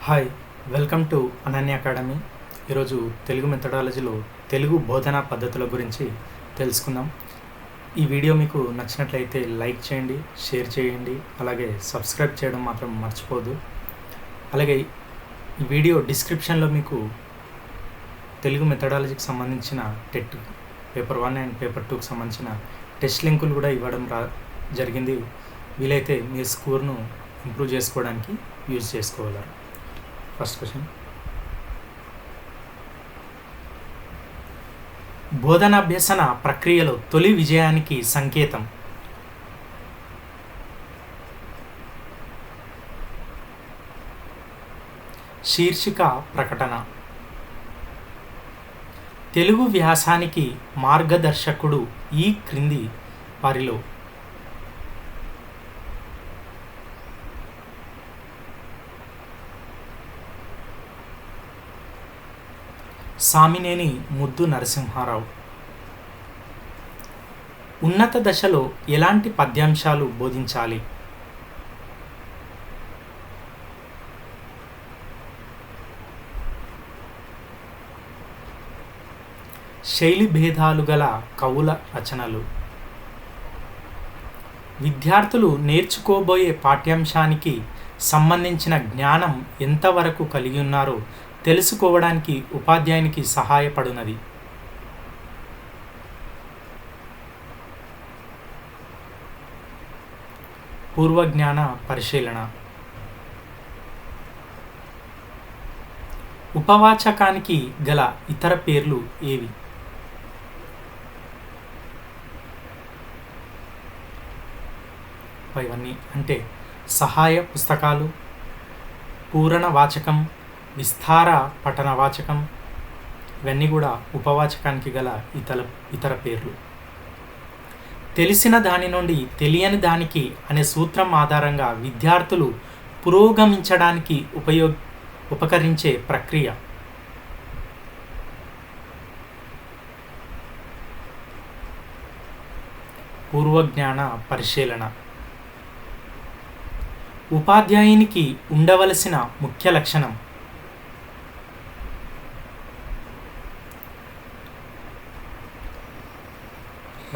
Hi, welcome to Ananya academy. ఈరోజు తెలుగు మెథడాలజీలో తెలుగు బోధనా పద్ధతుల గురించి తెలుసుకుందాం. ఈ వీడియో మీకు నచ్చినట్లయితే లైక్ చేయండి, షేర్ చేయండి, అలాగే సబ్స్క్రైబ్ చేయడం మాత్రం మర్చిపోదు. అలాగే ఈ వీడియో డిస్క్రిప్షన్లో మీకు తెలుగు మెథడాలజీకి సంబంధించిన టెట్ పేపర్ 1 అండ్ పేపర్ 2కి సంబంధించిన టెస్ట్ లింకులు కూడా ఇవ్వడం జరిగింది. వీలైతే మీ స్కోర్ను ఇంప్రూవ్ చేసుకోవడానికి యూజ్ చేసుకోగలరు. ఫస్ట్ క్వశ్చన్, బోధనాభ్యసన ప్రక్రియలో తొలి విజయానికి సంకేతం. శీర్షిక ప్రకటన. తెలుగు వ్యాసానికి మార్గదర్శకుడు ఈ క్రింది వారిలో సామినేని ముద్దు నరసింహారావు. ఉన్నత దశలో ఎలాంటి పద్యాంశాలు బోధించాలి? శైలి భేదాలు గల కవుల రచనలు. విద్యార్థులు నేర్చుకోబోయే పాఠ్యాంశానికి సంబంధించిన జ్ఞానం ఎంతవరకు కలిగి ఉన్నారో తెలుసుకోవడానికి ఉపాధ్యాయునికి సహాయపడునది. పూర్వజ్ఞాన పరిశీలన. ఉపవాచకానికి గల ఇతర పేర్లు ఏవి? ఇవన్నీ అంటే సహాయ పుస్తకాలు, పూరణ వాచకం, విస్తార పఠనవాచకం, ఇవన్నీ కూడా ఉపవాచకానికి గల ఇతర పేర్లు. తెలిసిన దాని నుండి తెలియని దానికి అనే సూత్రం ఆధారంగా విద్యార్థులు పురోగమించడానికి ఉపకరించే ప్రక్రియ. పూర్వజ్ఞాన పరిశీలన. ఉపాధ్యాయునికి ఉండవలసిన ముఖ్య లక్షణం.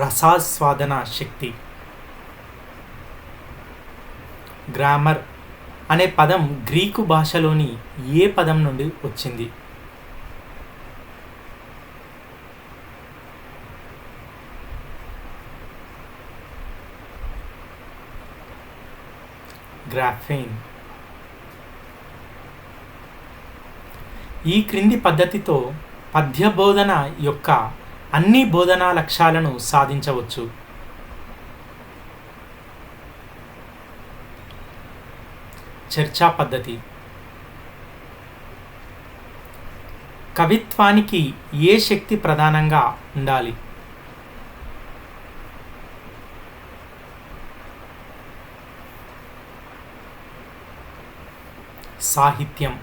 రసాస్వాదన శక్తి. గ్రామర్ అనే పదం గ్రీకు భాషలోని ఏ పదం నుండి వచ్చింది? గ్రాఫేన్. ఈ క్రింది పద్ధతితో పద్య బోధన యొక్క అన్ని బోధనా లక్ష్యాలను సాధించవచ్చు. చర్చా పద్ధతి. కవిత్వానికి ఏ శక్తి ప్రధానంగా ఉండాలి? సాహిత్యం.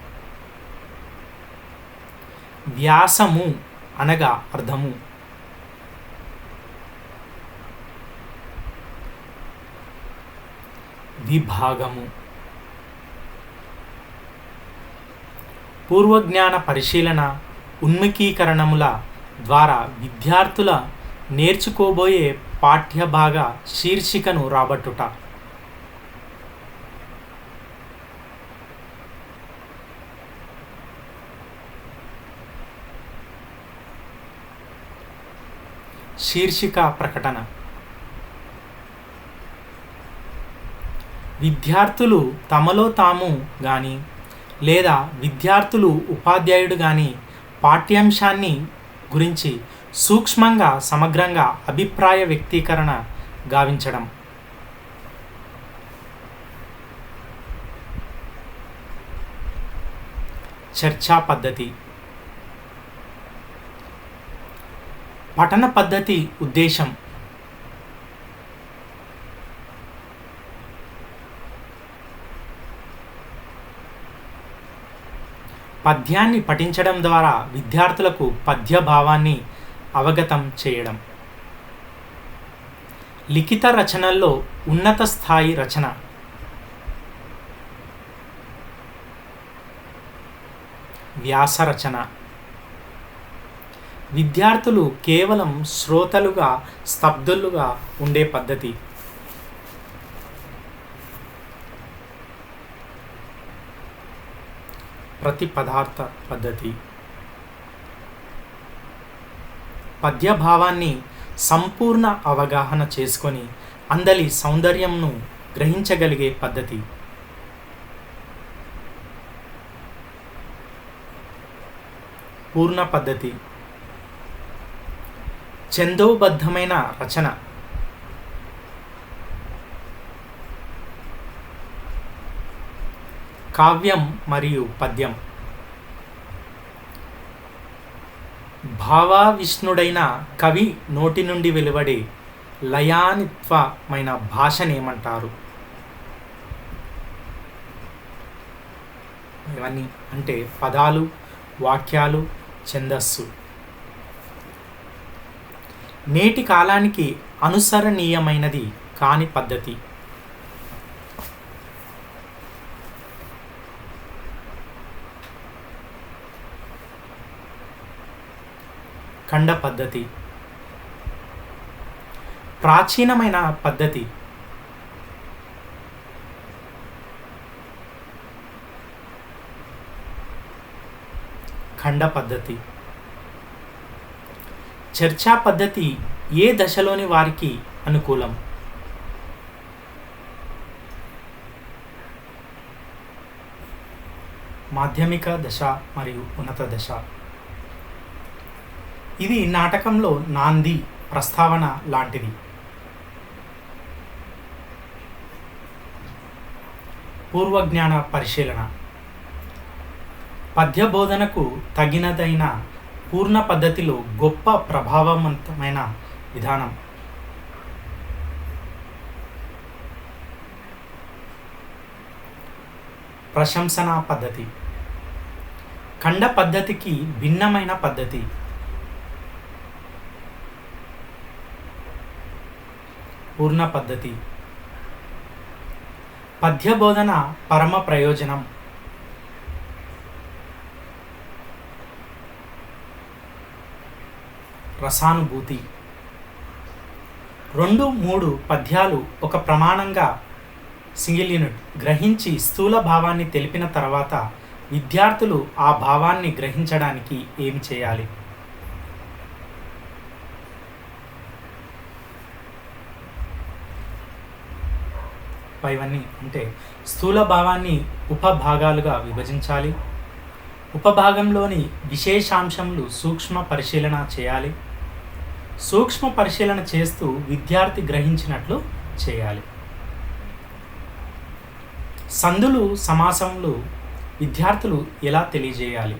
వ్యాసము అనగా అర్థము. విభాగము. పూర్వజ్ఞాన పరిశీలన, ఉన్ముఖీకరణముల ద్వారా విద్యార్థుల నేర్చుకోబోయే పాఠ్యభాగ శీర్షికను రాబట్టుట. శీర్షిక ప్రకటన. విద్యార్థులు తమలో తాము కానీ లేదా విద్యార్థులు ఉపాధ్యాయుడు కానీ పాఠ్యాంశాన్ని గురించి సూక్ష్మంగా సమగ్రంగా అభిప్రాయ వ్యక్తీకరణ గావించడం. చర్చా పద్ధతి. పఠన పద్ధతి ఉద్దేశం. పద్యాన్ని పఠించడం ద్వారా విద్యార్థులకు పద్య భావాన్ని అవగతం చేయడం. లిఖిత రచనల్లో ఉన్నత స్థాయి రచన. వ్యాసరచన. విద్యార్థులు కేవలం శ్రోతలుగా స్తబ్దులుగా ఉండే పద్ధతి. ప్రతిపదార్థ పద్ధతి. పద్యభావాన్ని సంపూర్ణ అవగాహన చేసుకొని అందలి సౌందర్యంను గ్రహించగలిగే పద్ధతి. పూర్ణ పద్ధతి. ఛందోబద్ధమైన రచన. కావ్యం మరియు పద్యం. భావావిష్ణుడైన కవి నోటి నుండి వెలువడే లయానిత్వమైన భాషనేమంటారు? ఇవన్నీ అంటే పదాలు, వాక్యాలు, ఛందస్సు. నేటి కాలానికి అనుసరణీయమైనది కాని పద్ధతి. ఖండ పద్ధతి. ప్రాచీనమైన పద్ధతి. ఖండ పద్ధతి. చర్చా పద్ధతి ఏ దశలోని వారికి అనుకూలం? మాధ్యమిక దశ మరియు ఉన్నత దశ. ఇది నాటకంలో నాంది, ప్రస్తావన లాంటిది. పూర్వజ్ఞాన పరిశీలన. పద్య బోధనకు తగినదైన పూర్ణ పద్ధతిలో గొప్ప ప్రభావవంతమైన విధానం. ప్రశంసనా పద్ధతి. ఖండ పద్ధతికి భిన్నమైన పద్ధతి. పూర్ణ పద్ధతి. పద్య బోధన పరమ ప్రయోజనం. రసానుభూతి. 2-3 పద్యాలు ఒక ప్రమాణంగా సింగిల్ యూనిట్ గ్రహించి స్థూల భావాన్ని తెలిపిన తర్వాత విద్యార్థులు ఆ భావాన్ని గ్రహించడానికి ఏమి చేయాలి? పైవన్నీ అంటే స్థూల భావాన్ని ఉపభాగాలుగా విభజించాలి. ఉపభాగంలోని విశేషాంశములు సూక్ష్మ పరిశీలన చేయాలి. సూక్ష్మ పరిశీలన చేస్తూ విద్యార్థి గ్రహించినట్లు చేయాలి. సందులు, సమాసములు విద్యార్థులు ఎలా తెలియజేయాలి?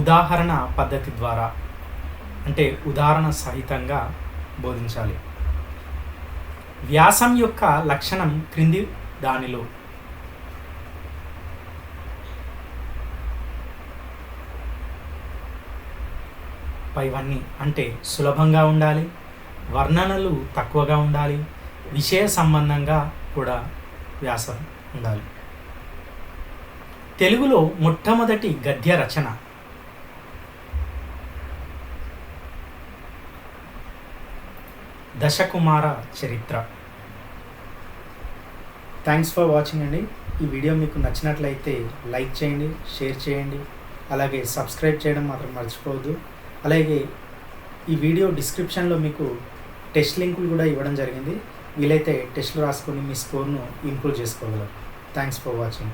ఉదాహరణ పద్ధతి ద్వారా అంటే ఉదాహరణ సహితంగా బోధించాలి. వ్యాసం యొక్క లక్షణం క్రింది దానిలో పైవన్నీ అంటే సులభంగా ఉండాలి, వర్ణనలు తక్కువగా ఉండాలి, విషయ సంబంధంగా కూడా వ్యాసం ఉండాలి. తెలుగులో మొట్టమొదటి గద్య రచన. దశకుమార చరిత్ర. థ్యాంక్స్ ఫర్ వాచింగ్ అండి. ఈ వీడియో మీకు నచ్చినట్లయితే లైక్ చేయండి, షేర్ చేయండి, అలాగే సబ్స్క్రైబ్ చేయడం మాత్రం మర్చిపోవద్దు. అలాగే ఈ వీడియో డిస్క్రిప్షన్లో మీకు టెస్ట్ లింకులు కూడా ఇవ్వడం జరిగింది. వీలైతే టెస్ట్లు రాసుకొని మీ స్కోర్ను ఇంప్రూవ్ చేసుకోగలరు. Thanks for watching.